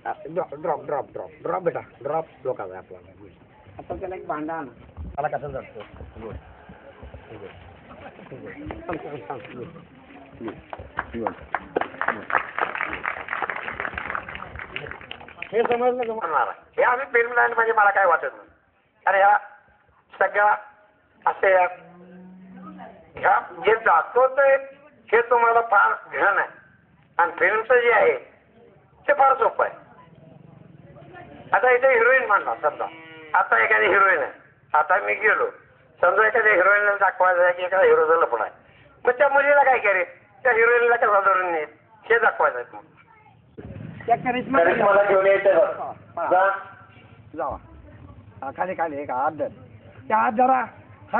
Drop drop drop drop drop बेटा drop लोकांचा आपल्याला आता त्याला एक भांडा आण मला कसं जातं हे समजलं तुम्हाला हे आम्ही फिल्म लाईन म्हणजे मला काय वाटत नाही अरे ह्या सगळ्या असे ह्या जे जातो ते हे तुम्हाला फार घण आहे आणि फिल्मचं जे आहे ते फार सोपं आहे. आता इथे हिरोईन म्हणला समजा आता एखादी हिरोईन आहे आता मी गेलो समजा एखाद्या हिरोईनला दाखवायचं आहे की एखादा हिरोचा लफडा आहे मग त्या मुलीला काय करेल त्या हिरोईनला कसा धरून नेईल हे दाखवायचं आहे मग मला घेऊन यायचं जावा खाली खाली एक हात धर त्या हात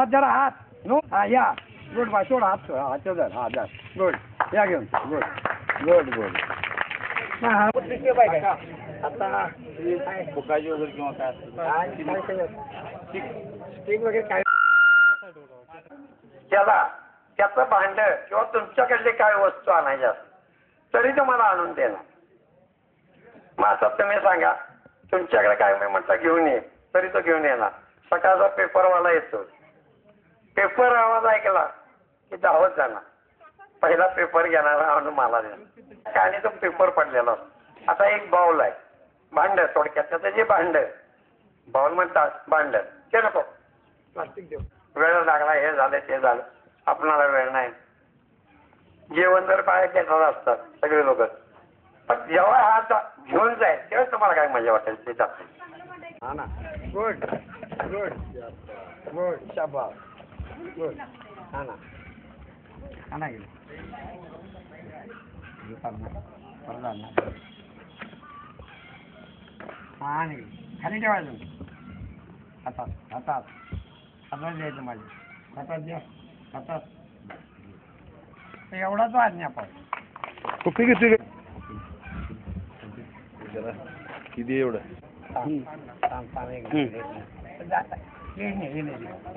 जरा हात नो हा या गुड बाय सोड हात हात धर हा धर गुड या घेऊन गुड गुड गुड आता बुकाजी वगैरे किंवा काय स्टिक वगैरे काय त्याला त्याचं भांड किंवा तुमच्याकडले काय वस्तू आणायच्या तरी तुम्हाला आणून देणार. मग आता तुम्ही सांगा तुमच्याकडे काय मी म्हटलं घेऊन ये तरी तो घेऊन येणार. सकाळचा पेपरवाला येतो पेपर आवाज ऐकला की धावत जाणार पहिला पेपर घेणारा आणून मला देणार आणि तो पेपर पडलेला असतो. आता एक बाउल आहे भांड थोडक्यात त्याचं जे भांड बाउल म्हणतात भांड ते नको प्लास्टिक देऊ वेळ लागला हे झालं ते झालं आपणाला वेळ नाही. जेवण जर बाहेर घेणार असतात सगळे लोक पण जेव्हा हा घेऊन जाईल तेव्हा तुम्हाला काय मजा वाटेल ते जाते. हा ना गुड गुड गुड शाबास गुड हा ना हा ना गेलं हा नाही खाली ठेवायचं हातात हातात हातात द्यायचं माझ्या हातात द्या हातात एवढाच वाजणे आपण कुठे किती किती एवढं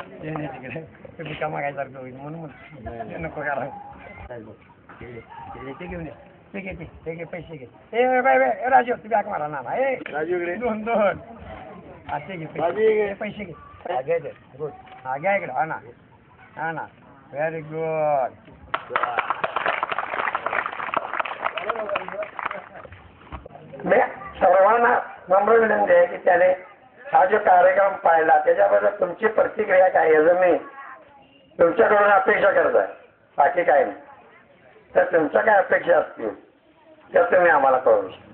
तिकडे मागायसारखं होईल म्हणून नको करा ते घेऊन ये ते घे पैसे घे ए बाय बाय राजू तू बॅग मारा ना ए राजू इकडे दोन दोन असे घे पैसे घे घे गुड हा घ्या इकडे हा ना व्हेरी गुड. सर्वांना नम्र विनंती आहे की त्याने हा जो कार्यक्रम पाहिला त्याच्याबद्दल तुमची प्रतिक्रिया काय याचं मी तुमच्याकडून अपेक्षा करत आहे बाकी काय नाही. तर तुमच्या काय अपेक्षा असतील त्या तुम्ही आम्हाला कळवू शकता.